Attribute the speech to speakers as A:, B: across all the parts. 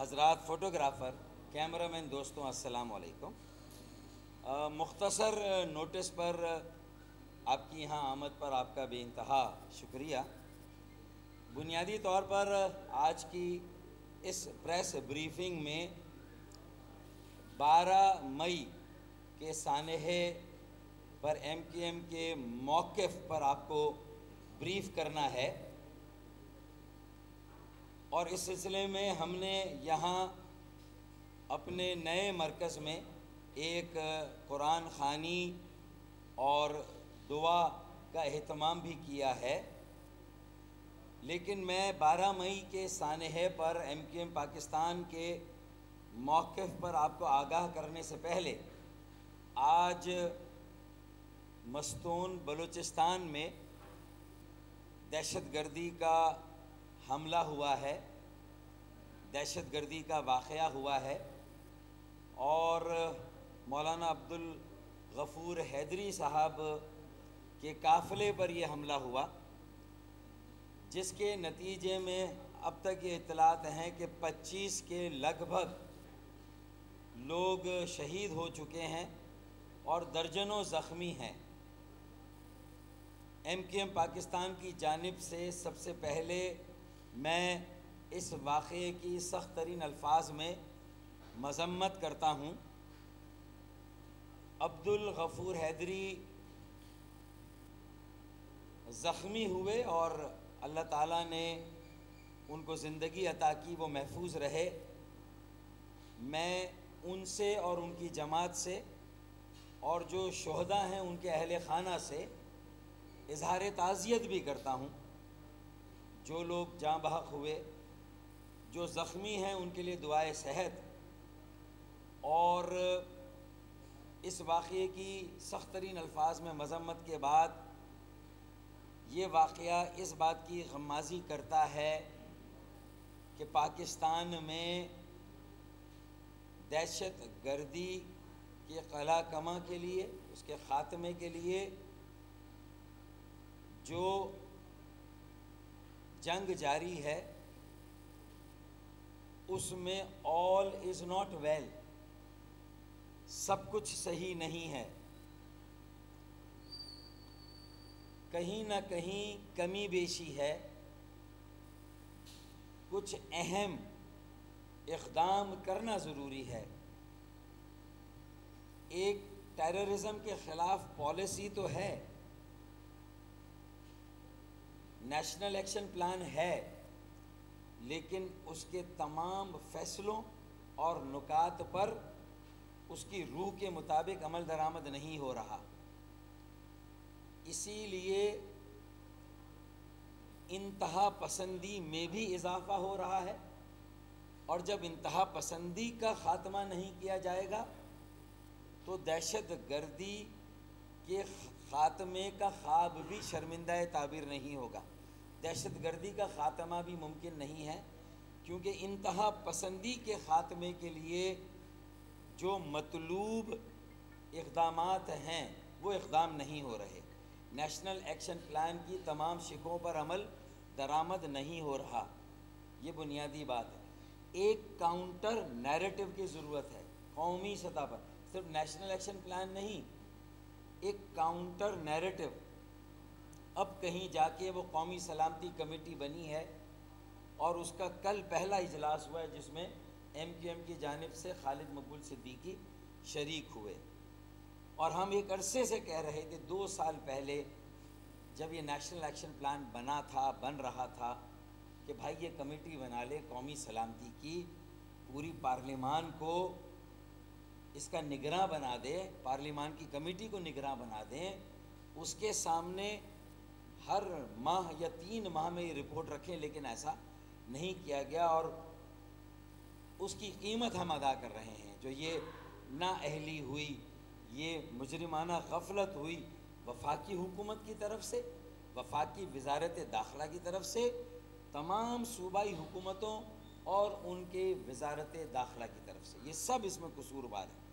A: حضرات photographer, camera مین دوستوں، السلام علیکم۔ مختصر نوٹس پر آپ کی یہاں آمد پر آپ کا بے انتہا شکریہ۔ بنیادی طور پر آج کی اس پریس بریفنگ میں 12 مئی کے سانحے پر ایم کیو ایم کے موقف پر آپ کو بریف کرنا ہے، اور اس سلسلے میں ہم نے یہاں اپنے نئے مرکز میں ایک قرآن خوانی اور دعا کا اہتمام بھی کیا ہے، لیکن میں 12 مئی کے سانحے پر ایم کیو ایم پاکستان کے موقف پر آپ کو آگاہ کرنے سے پہلے آج مستون بلوچستان میں دہشت گردی کا حملہ ہوا ہے، دہشت گردی کا واقعہ ہوا ہے، اور مولانا عبدالغفور حیدری صاحب کے قافلے پر یہ حملہ ہوا، جس کے نتیجے میں اب تک یہ اطلاعات ہیں کہ 25 کے لگ بھگ لوگ شہید ہو چکے ہیں اور درجنوں زخمی ہیں۔ ایم کیو ایم پاکستان کی جانب سے سب سے پہلے میں اس واقعے کی سخت ترین الفاظ میں مذمت کرتا ہوں۔ عبدالغفور حیدری زخمی ہوئے اور اللہ تعالیٰ نے ان کو زندگی عطا کی، وہ محفوظ رہے۔ میں ان سے اور ان کی جماعت سے اور جو شہداء ہیں ان کے اہل خانہ سے اظہار تعزیت بھی کرتا ہوں۔ جو لوگ جاں بحق ہوئے، جو زخمی ہیں، ان کے لیے دعائے صحت، اور اس واقعے کی سخت ترین الفاظ میں مذمت کے بعد یہ واقعہ اس بات کی غمازی کرتا ہے کہ پاکستان میں دہشت گردی کے قلع کماں کے لیے، اس کے خاتمے کے لیے جو جنگ جاری ہے، اس میں all is not well، سب کچھ صحیح نہیں ہے، کہیں نہ کہیں کمی بیشی ہے، کچھ اہم اقدام کرنا ضروری ہے۔ ایک ٹیررزم کے خلاف پالیسی تو ہے، نیشنل ایکشن پلان ہے، لیکن اس کے تمام فیصلوں اور نکات پر اس کی روح کے مطابق عمل درآمد نہیں ہو رہا۔ اسی لیے انتہا پسندی میں بھی اضافہ ہو رہا ہے، اور جب انتہا پسندی کا خاتمہ نہیں کیا جائے گا تو دہشت گردی کے خاتمے کا خواب بھی شرمندہ تعبیر نہیں ہوگا، دہشت گردی کا خاتمہ بھی ممکن نہیں ہے، کیونکہ انتہا پسندی کے خاتمے کے لیے جو مطلوب اقدامات ہیں وہ اقدام نہیں ہو رہے۔ نیشنل ایکشن پلان کی تمام شقوں پر عمل درآمد نہیں ہو رہا، یہ بنیادی بات ہے۔ ایک کاؤنٹر نیریٹو کی ضرورت ہے قومی سطح پر، صرف نیشنل ایکشن پلان نہیں، ایک کاؤنٹر نیریٹو۔ اب کہیں جا کے وہ قومی سلامتی کمیٹی بنی ہے، اور اس کا کل پہلا اجلاس ہوا ہے، جس میں ایم کیو ایم کی جانب سے خالد مقبول صدیقی شریک ہوئے، اور ہم ایک عرصے سے کہہ رہے تھے، 2 سال پہلے جب یہ نیشنل ایکشن پلان بن رہا تھا، کہ بھائی یہ کمیٹی بنا لے قومی سلامتی کی، پوری پارلیمان کو اس کا نگراں بنا دے، پارلیمان کی کمیٹی کو نگراں بنا دیں، اس کے سامنے ہر ماہ یا 3 ماہ میں یہ رپورٹ رکھیں، لیکن ایسا نہیں کیا گیا، اور اس کی قیمت ہم ادا کر رہے ہیں۔ جو یہ نااہلی ہوئی، یہ مجرمانہ غفلت ہوئی وفاقی حکومت کی طرف سے، وفاقی وزارت داخلہ کی طرف سے، تمام صوبائی حکومتوں اور ان کے وزارت داخلہ کی طرف سے، یہ سب اس میں قصوروار ہیں۔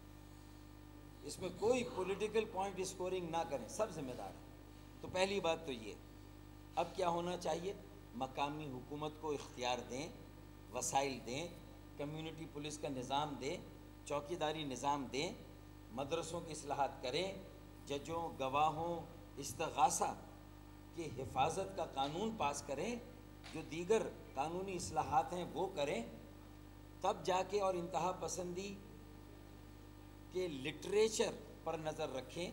A: اس میں کوئی پولیٹیکل پوائنٹ اسکورنگ نہ کریں، سب ذمہ دار ہیں۔ تو پہلی بات تو یہ، اب کیا ہونا چاہیے؟ مقامی حکومت کو اختیار دیں، وسائل دیں، کمیونٹی پولیس کا نظام دیں، چوکیداری نظام دیں، مدرسوں کی اصلاحات کریں، ججوں، گواہوں، استغاثہ کی حفاظت کا قانون پاس کریں، جو دیگر قانونی اصلاحات ہیں وہ کریں، تب جا کے، اور انتہا پسندی کے لٹریچر پر نظر رکھیں۔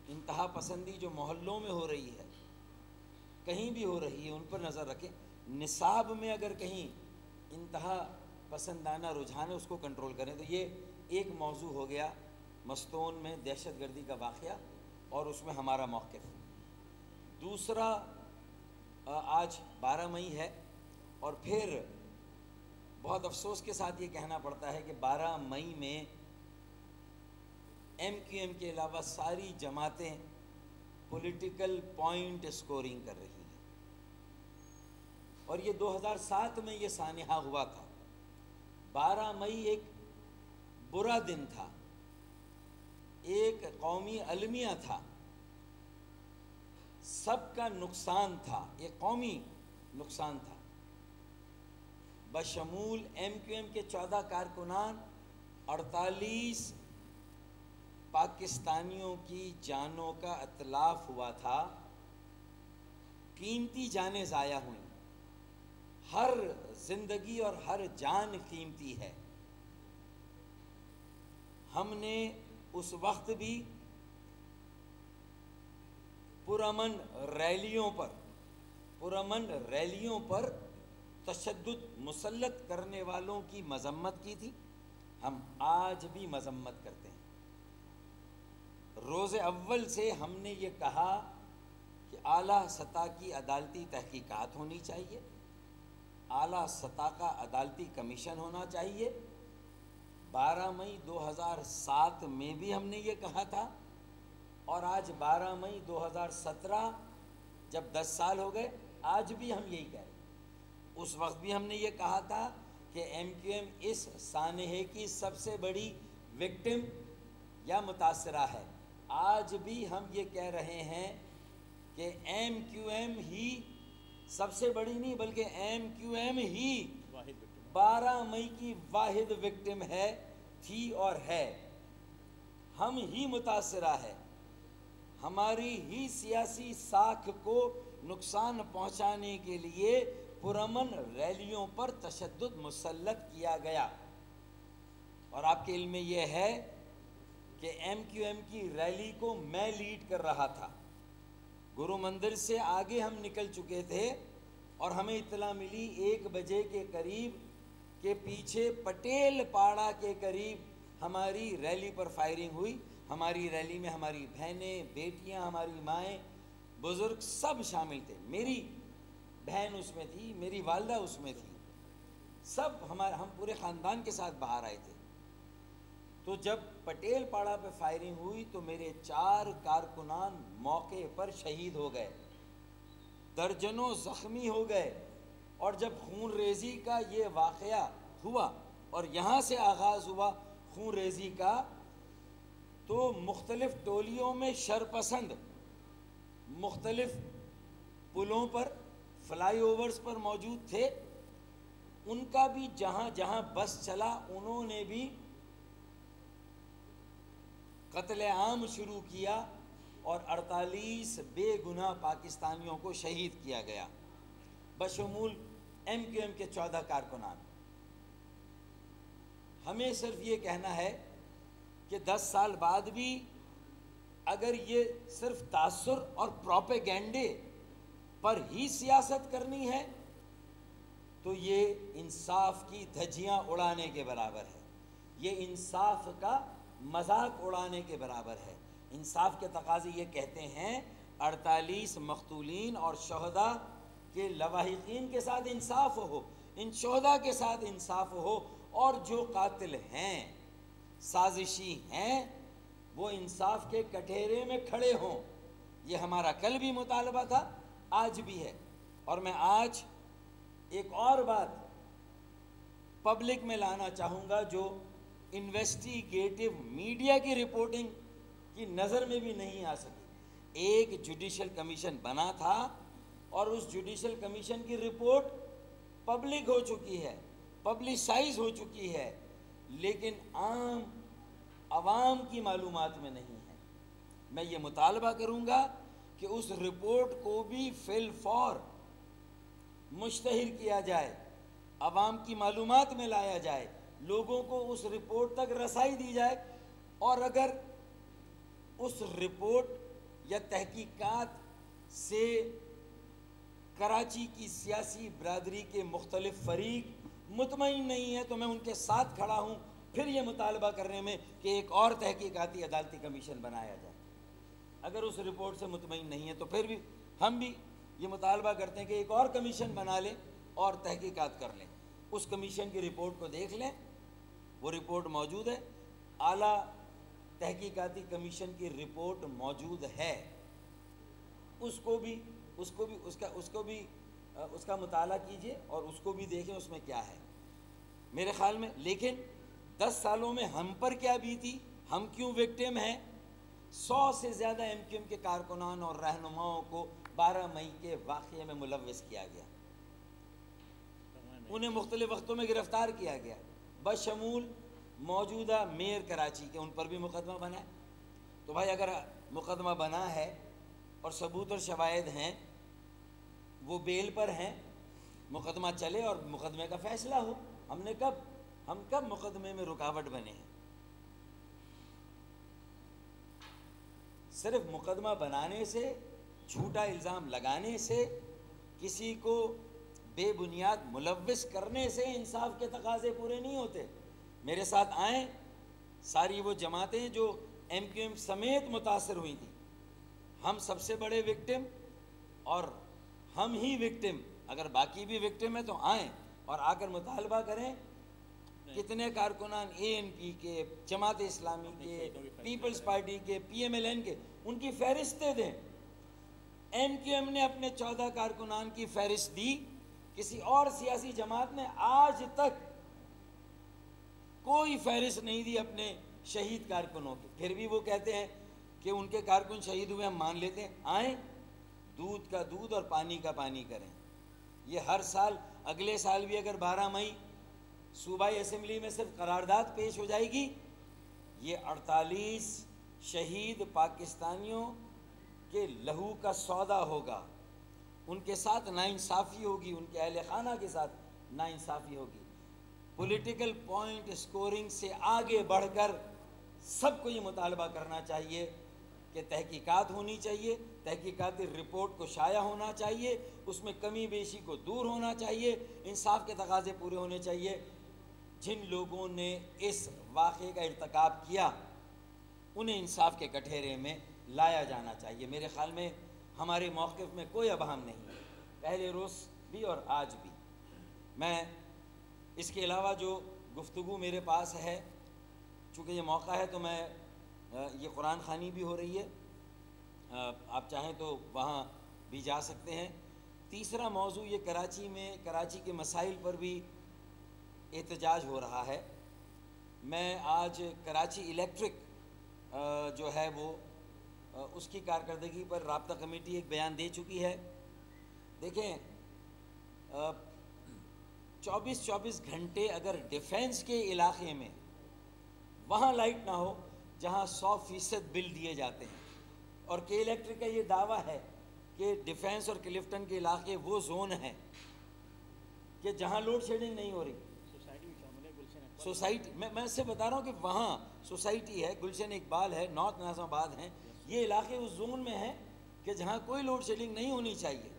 A: انتہا پسندی جو محلوں میں ہو رہی ہے، کہیں بھی ہو رہی ہے، ان پر نظر رکھیں۔ نصاب میں اگر کہیں انتہا پسندانہ رجحان ہے، اس کو کنٹرول کریں۔ تو یہ ایک موضوع ہو گیا مستون میں دہشت گردی کا واقعہ اور اس میں ہمارا موقف۔ دوسرا، آج 12 مئی ہے، اور پھر بہت افسوس کے ساتھ یہ کہنا پڑتا ہے کہ 12 مئی میں ایم کیو ایم کے علاوہ ساری جماعتیں پولیٹیکل پوائنٹ سکورنگ کر رہی ہیں، اور یہ 2007 میں یہ سانحہ ہوا تھا۔ 12 مئی ایک برا دن تھا، ایک قومی المیہ تھا، سب کا نقصان تھا، ایک قومی نقصان تھا، بشمول ایم کیو ایم کے 14 کارکنان، 48 پاکستانیوں کی جانوں کا اتلاف ہوا تھا، قیمتی جانیں ضائع ہوئیں۔ ہر زندگی اور ہر جان قیمتی ہے۔ ہم نے اس وقت بھی پرامن ریلیوں پر تشدد مسلط کرنے والوں کی مذمت کی تھی، ہم آج بھی مذمت کرتے ہیں۔ روز اول سے ہم نے یہ کہا کہ اعلیٰ سطح کی عدالتی تحقیقات ہونی چاہیے، اعلیٰ سطح کا عدالتی کمیشن ہونا چاہیے۔ 12 مئی 2007 میں بھی ہم نے یہ کہا تھا، اور آج 12 مئی 2017 جب 10 سال ہو گئے، آج بھی ہم یہی کہہ رہے ہیں۔ اس وقت بھی ہم نے یہ کہا تھا کہ ایم کیو ایم اس سانحے کی سب سے بڑی وکٹم یا متاثرہ ہے۔ آج بھی ہم یہ کہہ رہے ہیں کہ ایم کیو ایم ہی سب سے بڑی نہیں، بلکہ ایم کیو ایم ہی 12 مئی کی واحد وکٹم ہے، تھی اور ہے۔ ہم ہی متاثرہ ہے، ہماری ہی سیاسی ساکھ کو نقصان پہنچانے کے لیے پرامن ریلیوں پر تشدد مسلط کیا گیا۔ اور آپ کے علم میں یہ ہے کہ ایم کیو ایم کی ریلی کو میں لیڈ کر رہا تھا، گرو مندر سے آگے ہم نکل چکے تھے، اور ہمیں اطلاع ملی 1 بجے کے قریب کہ پیچھے پٹیل پاڑا کے قریب ہماری ریلی پر فائرنگ ہوئی۔ ہماری ریلی میں ہماری بہنیں، بیٹیاں، ہماری مائیں، بزرگ سب شامل تھے۔ میری بہن اس میں تھی، میری والدہ اس میں تھی، ہم پورے خاندان کے ساتھ باہر آئے تھے۔ تو جب پٹیل پاڑا پہ فائرنگ ہوئی تو میرے 4 کارکنان موقع پر شہید ہو گئے، درجنوں زخمی ہو گئے۔ اور جب خون ریزی کا یہ واقعہ ہوا، اور یہاں سے آغاز ہوا خون ریزی کا، تو مختلف ٹولیوں میں شرپسند مختلف پلوں پر، فلائی اوورز پر موجود تھے، ان کا بھی جہاں جہاں بس چلا انہوں نے بھی قتل عام شروع کیا، اور 48 بے گناہ پاکستانیوں کو شہید کیا گیا، بشمول ایم کیو ایم کے 14 کارکنان۔ ہمیں صرف یہ کہنا ہے کہ 10 سال بعد بھی اگر یہ صرف تاثر اور پروپیگنڈے پر ہی سیاست کرنی ہے تو یہ انصاف کی دھجیاں اڑانے کے برابر ہے، یہ انصاف کا مذاق اڑانے کے برابر ہے۔ انصاف کے تقاضے یہ کہتے ہیں 48 مقتولین اور شہداء کے لواحقین کے ساتھ انصاف ہو، ان شہداء کے ساتھ انصاف ہو، اور جو قاتل ہیں، سازشی ہیں، وہ انصاف کے کٹہرے میں کھڑے ہوں۔ یہ ہمارا کل بھی مطالبہ تھا، آج بھی ہے۔ اور میں آج ایک اور بات پبلک میں لانا چاہوں گا جو انویسٹیگیٹو میڈیا کی رپورٹنگ کی نظر میں بھی نہیں آ سکی۔ ایک جوڈیشل کمیشن بنا تھا، اور اس جوڈیشل کمیشن کی رپورٹ پبلک ہو چکی ہے، پبلسائز ہو چکی ہے، لیکن عام عوام کی معلومات میں نہیں ہے۔ میں یہ مطالبہ کروں گا کہ اس رپورٹ کو بھی فی الفور مشتہر کیا جائے، عوام کی معلومات میں لایا جائے، لوگوں کو اس رپورٹ تک رسائی دی جائے، اور اگر اس رپورٹ یا تحقیقات سے کراچی کی سیاسی برادری کے مختلف فریق مطمئن نہیں ہے تو میں ان کے ساتھ کھڑا ہوں پھر یہ مطالبہ کرنے میں کہ ایک اور تحقیقاتی عدالتی کمیشن بنایا جائے۔ اگر اس رپورٹ سے مطمئن نہیں ہے تو پھر بھی ہم بھی یہ مطالبہ کرتے ہیں کہ ایک اور کمیشن بنا لیں اور تحقیقات کر لیں، اس کمیشن کی رپورٹ کو دیکھ لیں، وہ رپورٹ موجود ہے، اعلیٰ تحقیقاتی کمیشن کی رپورٹ موجود ہے، اس کا مطالعہ کیجئے اور اس کو بھی دیکھیں اس میں کیا ہے میرے خیال میں۔ لیکن 10 سالوں میں ہم پر کیا بیتی، ہم کیوں وکٹم ہیں؟ 100 سے زیادہ ایم کیو ایم کے کارکنان اور رہنماؤں کو 12 مئی کے واقعے میں ملوث کیا گیا، انہیں مختلف وقتوں میں گرفتار کیا گیا، بشمول موجودہ میئر کراچی کے، ان پر بھی مقدمہ بنا ہے۔ تو بھائی اگر مقدمہ بنا ہے اور ثبوت اور شواہد ہیں، وہ بیل پر ہیں، مقدمہ چلے اور مقدمے کا فیصلہ ہو۔ ہم کب مقدمے میں رکاوٹ بنے ہیں؟ صرف مقدمہ بنانے سے، جھوٹا الزام لگانے سے، کسی کو بے بنیاد ملوث کرنے سے انصاف کے تقاضے پورے نہیں ہوتے۔ میرے ساتھ آئیں ساری وہ جماعتیں جو ایم کیو ایم سمیت متاثر ہوئی تھیں، ہم سب سے بڑے وکٹم اور ہم ہی وکٹم، اگر باقی بھی وکٹم ہیں تو آئیں اور آ کر مطالبہ کریں۔ کتنے کارکنان اے این پی کے، جماعت اسلامی کے، پیپلز پارٹی کے، پی ایم ایل این کے، ان کی فہرستیں دیں۔ ایم کیو ایم نے اپنے 14 کارکنان کی فہرست دی، کسی اور سیاسی جماعت نے آج تک کوئی فہرست نہیں دی اپنے شہید کارکنوں کی، پھر بھی وہ کہتے ہیں کہ ان کے کارکن شہید ہوئے، ہم مان لیتے ہیں۔ آئیں، دودھ کا دودھ اور پانی کا پانی کریں۔ یہ ہر سال، اگلے سال بھی اگر 12 مئی صوبائی اسمبلی میں صرف قرارداد پیش ہو جائے گی، یہ 48 شہید پاکستانیوں کے لہو کا سودا ہوگا، ان کے ساتھ ناانصافی ہوگی، ان کے اہل خانہ کے ساتھ ناانصافی ہوگی۔ پولیٹیکل پوائنٹ اسکورنگ سے آگے بڑھ کر سب کو یہ مطالبہ کرنا چاہیے کہ تحقیقات ہونی چاہیے، تحقیقاتی رپورٹ کو شائع ہونا چاہیے، اس میں کمی بیشی کو دور ہونا چاہیے، انصاف کے تقاضے پورے ہونے چاہیے۔ جن لوگوں نے اس واقعے کا ارتکاب کیا انہیں انصاف کے کٹہرے میں لایا جانا چاہیے۔ میرے خیال میں ہمارے موقف میں کوئی ابہام نہیں ہے، پہلے روز بھی اور آج بھی۔ میں اس کے علاوہ جو گفتگو میرے پاس ہے، چونکہ یہ موقع ہے تو میں یہ قرآن خوانی بھی ہو رہی ہے، آپ چاہیں تو وہاں بھی جا سکتے ہیں۔ تیسرا موضوع یہ کراچی کے مسائل پر بھی احتجاج ہو رہا ہے۔ میں آج کراچی الیکٹرک جو ہے وہ اس کی کارکردگی پر رابطہ کمیٹی ایک بیان دے چکی ہے۔ دیکھیں 24 گھنٹے اگر ڈیفنس کے علاقے میں وہاں لائٹ نہ ہو جہاں 100% بل دیے جاتے ہیں، اور کے الیکٹرک کا یہ دعویٰ ہے کہ ڈیفنس اور کلفٹن کے علاقے وہ زون ہیں کہ جہاں لوڈ شیڈنگ نہیں ہو رہی۔ سوسائٹی میں اس سے بتا رہا ہوں کہ وہاں سوسائٹی ہے، گلشن اقبال ہے، نارتھ ناظم آباد ہیں، یہ علاقے اس زون میں ہیں کہ جہاں کوئی لوڈ شیڈنگ نہیں ہونی چاہیے،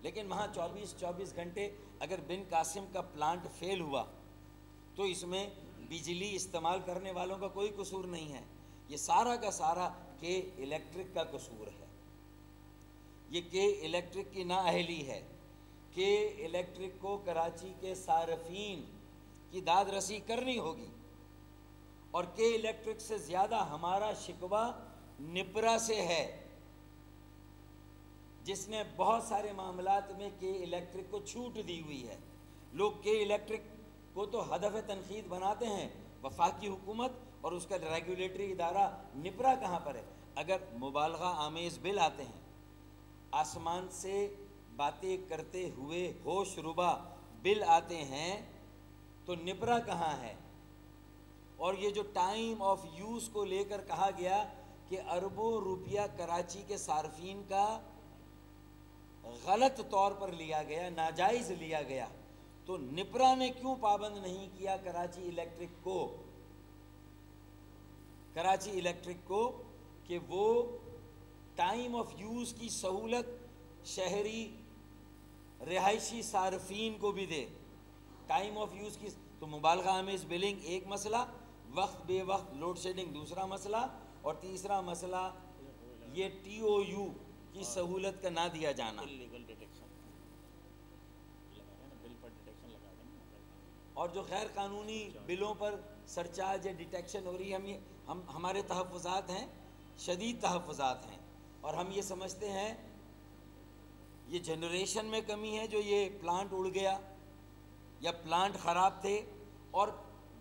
A: لیکن وہاں 24 گھنٹے اگر بن قاسم کا پلانٹ فیل ہوا تو اس میں بجلی استعمال کرنے والوں کا کوئی قصور نہیں ہے، یہ سارا کا سارا کے الیکٹرک کا قصور ہے، یہ کے الیکٹرک کی نااہلی ہے۔ کے الیکٹرک کو کراچی کے صارفین کی داد رسی کرنی ہوگی، اور کے الیکٹرک سے زیادہ ہمارا شکوہ نپرا سے ہے، جس نے بہت سارے معاملات میں کے الیکٹرک کو چھوٹ دی ہوئی ہے۔ لوگ کے الیکٹرک کو تو ہدف تنقید بناتے ہیں، وفاقی حکومت اور اس کا ریگولیٹری ادارہ نپرا کہاں پر ہے؟ اگر مبالغہ آمیز بل آتے ہیں، آسمان سے باتیں کرتے ہوئے ہوش ربا بل آتے ہیں، تو نپرا کہاں ہے؟ اور یہ جو ٹائم آف یوز کو لے کر کہا گیا کہ اربوں روپیہ کراچی کے صارفین کا غلط طور پر لیا گیا، ناجائز لیا گیا، تو نپرا نے کیوں پابند نہیں کیا کراچی الیکٹرک کو کہ وہ ٹائم آف یوز کی سہولت شہری رہائشی صارفین کو بھی دے؟ ٹائم آف یوز کی تو مبالغہ آمیز بلنگ ایک مسئلہ، وقت بے وقت لوڈ شیڈنگ دوسرا مسئلہ، اور تیسرا مسئلہ یہ ٹی او یو کی سہولت کا نہ دیا جانا، اور جو غیر قانونی بلوں پر سرچارج یا ڈیٹیکشن ہو رہی ہے، ہمارے تحفظات ہیں، شدید تحفظات ہیں، اور ہم یہ سمجھتے ہیں یہ جنریشن میں کمی ہے جو یہ پلانٹ اڑ گیا یا پلانٹ خراب تھے، اور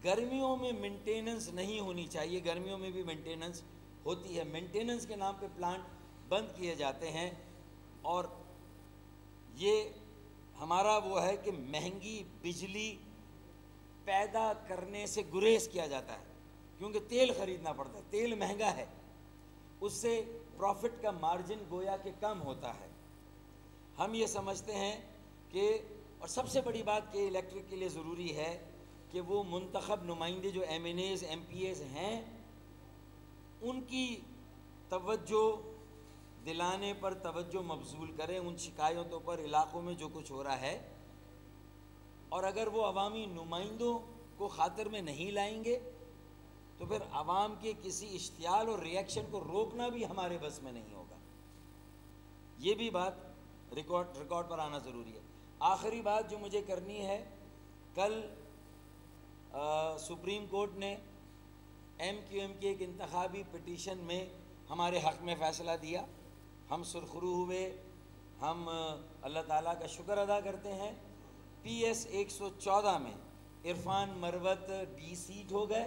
A: گرمیوں میں مینٹیننس نہیں ہونی چاہیے، گرمیوں میں بھی مینٹیننس ہوتی ہے، مینٹیننس کے نام پہ پلانٹ بند کیے جاتے ہیں، اور یہ ہمارا وہ ہے کہ مہنگی بجلی پیدا کرنے سے گریز کیا جاتا ہے، کیونکہ تیل خریدنا پڑتا ہے، تیل مہنگا ہے، اس سے پروفٹ کا مارجن گویا کہ کم ہوتا ہے۔ ہم یہ سمجھتے ہیں کہ، اور سب سے بڑی بات کہ الیکٹرک کے لیے ضروری ہے کہ وہ منتخب نمائندے جو M N As M P As ہیں ان کی توجہ دلانے پر توجہ مبذول کریں، ان شکایتوں پر، علاقوں میں جو کچھ ہو رہا ہے، اور اگر وہ عوامی نمائندوں کو خاطر میں نہیں لائیں گے تو پھر عوام کے کسی اشتعال اور ریئیکشن کو روکنا بھی ہمارے بس میں نہیں ہوگا۔ یہ بھی بات ریکارڈ پر آنا ضروری ہے۔ آخری بات جو مجھے کرنی ہے، کل سپریم کورٹ نے ایم کیو ایم کے ایک انتخابی پٹیشن میں ہمارے حق میں فیصلہ دیا، ہم سرخرو ہوئے، ہم اللہ تعالیٰ کا شکر ادا کرتے ہیں۔ پی ایس 114 میں عرفان مروت ڈی سیٹ ہو گئے،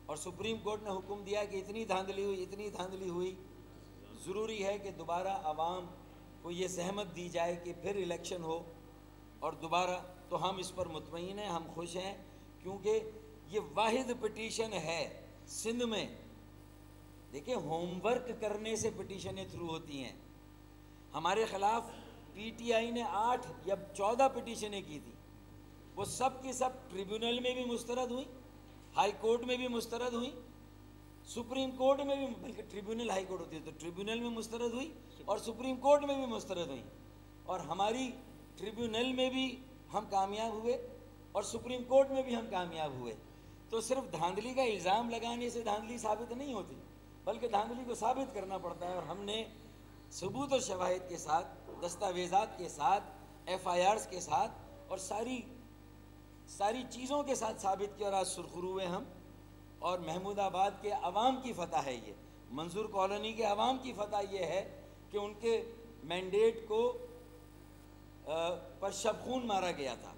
A: اور سپریم کورٹ نے حکم دیا کہ اتنی دھاندلی ہوئی، ضروری ہے کہ دوبارہ عوام کو یہ زحمت دی جائے کہ پھر الیکشن ہو اور دوبارہ، تو ہم اس پر مطمئن ہیں، ہم خوش ہیں، کیونکہ یہ واحد پٹیشن ہے سندھ میں۔ دیکھیں، ہوم ورک کرنے سے پٹیشنیں تھرو ہوتی ہیں۔ ہمارے خلاف پی ٹی آئی نے 8 یا 14 پٹیشنیں کی تھی، وہ سب کی سب ٹریبیونل میں بھی مسترد ہوئیں، ہائی کورٹ میں بھی مسترد ہوئیں، سپریم کورٹ میں بھی، بلکہ ٹریبیونل ہائی کورٹ ہوتی ہے تو ٹریبیونل میں مسترد ہوئی، اور سپریم کورٹ میں بھی مسترد ہوئیں، اور ہماری ٹریبیونل میں بھی ہم کامیاب ہوئے اور سپریم کورٹ میں بھی ہم کامیاب ہوئے۔ تو صرف دھاندلی کا الزام لگانے سے دھاندلی ثابت نہیں ہوتی، بلکہ دھاندلی کو ثابت کرنا پڑتا ہے، اور ہم نے ثبوت اور شواہد کے ساتھ، دستاویزات کے ساتھ، ایف آئی آرز کے ساتھ، اور ساری چیزوں کے ساتھ ثابت کیا، اور آج سرخرو ہوئے ہم، اور محمود آباد کے عوام کی فتح ہے یہ، منظور کالونی کے عوام کی فتح یہ ہے کہ ان کے مینڈیٹ کو پر شب خون مارا گیا تھا،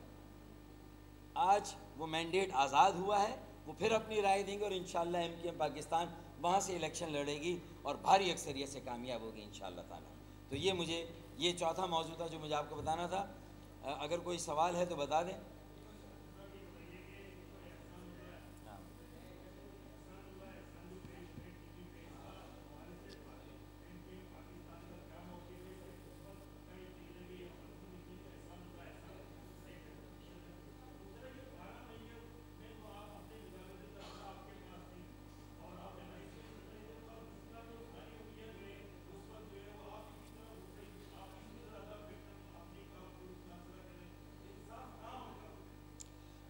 A: آج وہ مینڈیٹ آزاد ہوا ہے، وہ پھر اپنی رائے دیں گے، اور انشاءاللہ ایم کیو ایم پاکستان وہاں سے الیکشن لڑے گی اور بھاری اکثریت سے کامیاب ہوگی انشاءاللہ تعالی۔ تو یہ چوتھا موضوع تھا جو مجھے آپ کو بتانا تھا۔ اگر کوئی سوال ہے تو بتا دیں۔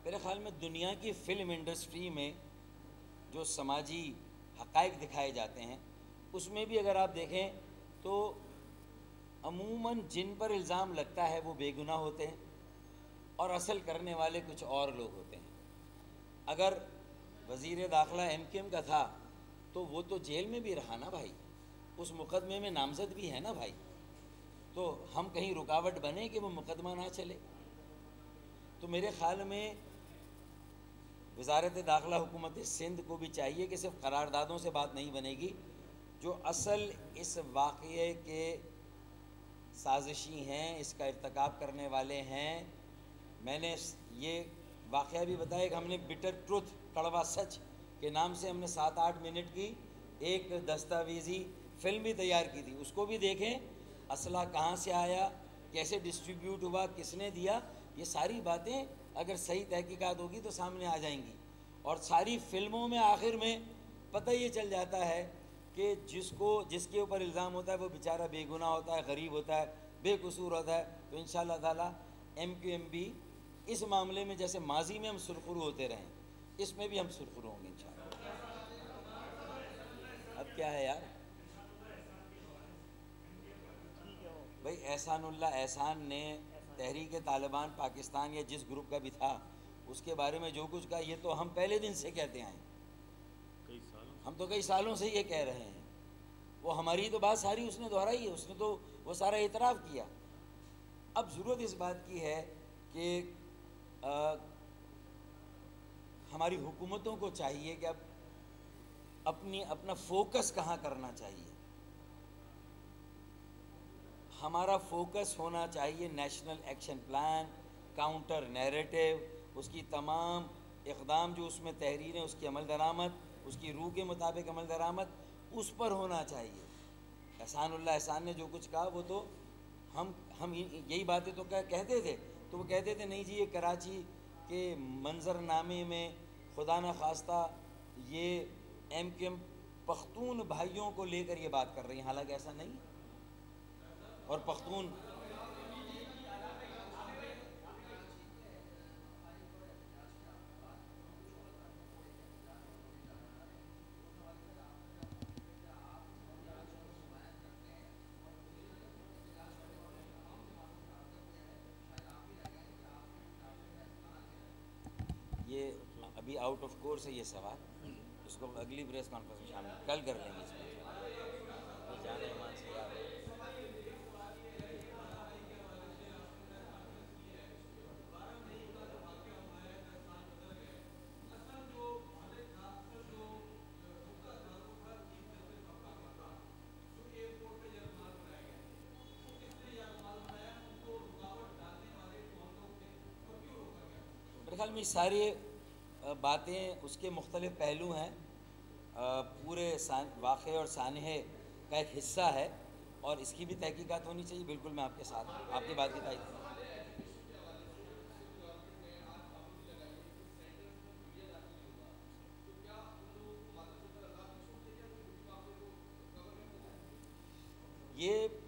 A: میرے خیال میں دنیا کی فلم انڈسٹری میں جو سماجی حقائق دکھائے جاتے ہیں اس میں بھی اگر آپ دیکھیں تو عموماً جن پر الزام لگتا ہے وہ بے گناہ ہوتے ہیں اور اصل کرنے والے کچھ اور لوگ ہوتے ہیں۔ اگر وزیر داخلہ ایم کیو ایم کا تھا تو وہ تو جیل میں بھی رہا نا بھائی، اس مقدمے میں نامزد بھی ہے نا بھائی، تو ہم کہیں رکاوٹ بنے کہ وہ مقدمہ نہ چلے؟ تو میرے خیال میں وزارت داخلہ حکومت سندھ کو بھی چاہیے کہ صرف قراردادوں سے بات نہیں بنے گی، جو اصل اس واقعے کے سازشی ہیں، اس کا ارتکاب کرنے والے ہیں، میں نے یہ واقعہ بھی بتایا کہ ہم نے بٹر ٹروتھ کڑوا سچ کے نام سے ہم نے 7-8 منٹ کی ایک دستاویزی فلم بھی تیار کی تھی. اس کو بھی دیکھیں, اسلحہ کہاں سے آیا, کیسے ڈسٹریبیوٹ ہوا, کس نے دیا, یہ ساری باتیں اگر صحیح تحقیقات ہوگی تو سامنے آ جائیں گی. اور ساری فلموں میں آخر میں پتہ یہ چل جاتا ہے کہ جس کے اوپر الزام ہوتا ہے وہ بیچارہ بے گناہ ہوتا ہے, غریب ہوتا ہے, بے قصور ہوتا ہے. تو انشاءاللہ تعالیٰ ایم کیو ایم بھی اس معاملے میں جیسے ماضی میں ہم سرخرو ہوتے رہیں, اس میں بھی ہم سرخرو ہوں گے انشاءاللہ. اب کیا ہے یار بھائی, احسان اللہ احسان نے تحریک طالبان پاکستان یا جس گروپ کا بھی تھا اس کے بارے میں جو کچھ کہا, یہ تو ہم پہلے دن سے کہتے آئے ہیں, ہم تو کئی سالوں سے یہ کہہ رہے ہیں. وہ ہماری تو بات ساری اس نے دہرائی ہے, اس نے تو وہ سارا اعتراف کیا. اب ضرورت اس بات کی ہے کہ ہماری حکومتوں کو چاہیے کہ اب اپنا فوکس کہاں کرنا چاہیے. ہمارا فوکس ہونا چاہیے national action plan, counter narrative, اس کی تمام اقدام جو اس میں تحریریں, اس کی عمل درآمد, اس کی روح کے مطابق عمل درآمد, اس پر ہونا چاہیے. احسان اللہ احسان نے جو کچھ کہا وہ تو ہم یہی باتیں تو کہتے تھے, تو وہ کہتے تھے نہیں جی یہ کراچی کے منظر نامے میں خدا نخواستہ یہ ایم کیو ایم پختون بھائیوں کو لے کر یہ بات کر رہی ہیں, حالانکہ ایسا نہیں. اور پختون یہ ابھی آؤٹ آف کورس ہے یہ سوال, اس کو اگلی پریس کانفرنس میں شامل کل کر لیں گے. اس میں جانے ایمان سے یاد ہے. میرے خیال میں ساری باتیں اس کے مختلف پہلو ہیں, پورے واقعے اور سانحے کا ایک حصہ ہے, اور اس کی بھی تحقیقات ہونی چاہیے. بالکل میں آپ کے ساتھ ہوں, آپ کی بات کی تائید کروں.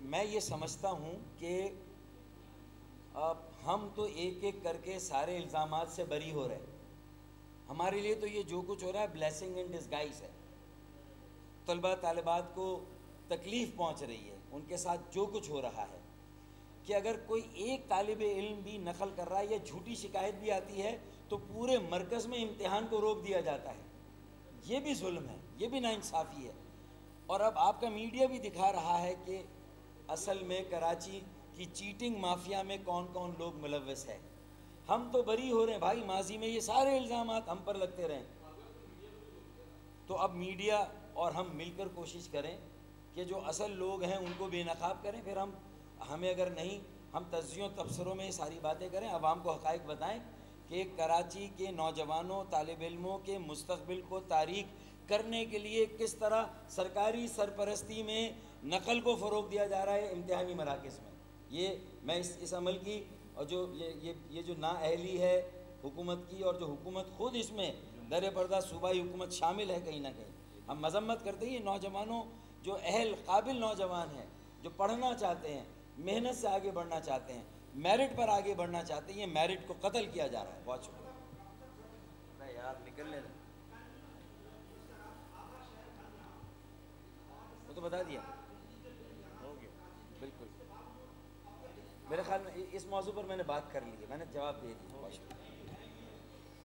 A: میں یہ سمجھتا ہوں کہ ہم تو ایک ایک کر کے سارے الزامات سے بری ہو رہے ہیں. ہمارے لیے تو یہ جو کچھ ہو رہا ہے بلیسنگ ان ڈسگائز ہے. طلبہ طالبات کو تکلیف پہنچ رہی ہے, ان کے ساتھ جو کچھ ہو رہا ہے, کہ اگر کوئی ایک طالب علم بھی نقل کر رہا ہے یا جھوٹی شکایت بھی آتی ہے تو پورے مرکز میں امتحان کو روک دیا جاتا ہے. یہ بھی ظلم ہے, یہ بھی ناانصافی ہے. اور اب آپ کا میڈیا بھی دکھا رہا ہے کہ اصل میں کراچی کی چیٹنگ مافیا میں کون کون لوگ ملوث ہیں. ہم تو بری ہو رہے ہیں بھائی, ماضی میں یہ سارے الزامات ہم پر لگتے رہیں. تو اب میڈیا اور ہم مل کر کوشش کریں کہ جو اصل لوگ ہیں ان کو بے نقاب کریں. پھر ہمیں اگر نہیں, ہم تجزیوں تبصروں میں یہ ساری باتیں کریں, عوام کو حقائق بتائیں کہ کراچی کے نوجوانوں طالب علموں کے مستقبل کو تاریک کرنے کے لیے کس طرح سرکاری سرپرستی میں نقل کو فروغ دیا جا رہا ہے امتحانی مراکز میں. یہ میں اس عمل کی, اور جو یہ جو نااہلی ہے حکومت کی, اور جو حکومت خود اس میں در پردہ صوبائی حکومت شامل ہے کہیں نہ کہیں, ہم مذمت کرتے ہیں. یہ نوجوانوں جو اہل قابل نوجوان ہیں, جو پڑھنا چاہتے ہیں, محنت سے آگے بڑھنا چاہتے ہیں, میرٹ پر آگے بڑھنا چاہتے ہیں, یہ میرٹ کو قتل کیا جا رہا ہے. بہت شکریہ یار, نکلنے دیں, وہ تو بتا دیا بالکل. میرے خیال میں اس موضوع پر میں نے بات کر لی ہے, میں نے جواب دے دیا. بہت شکریہ.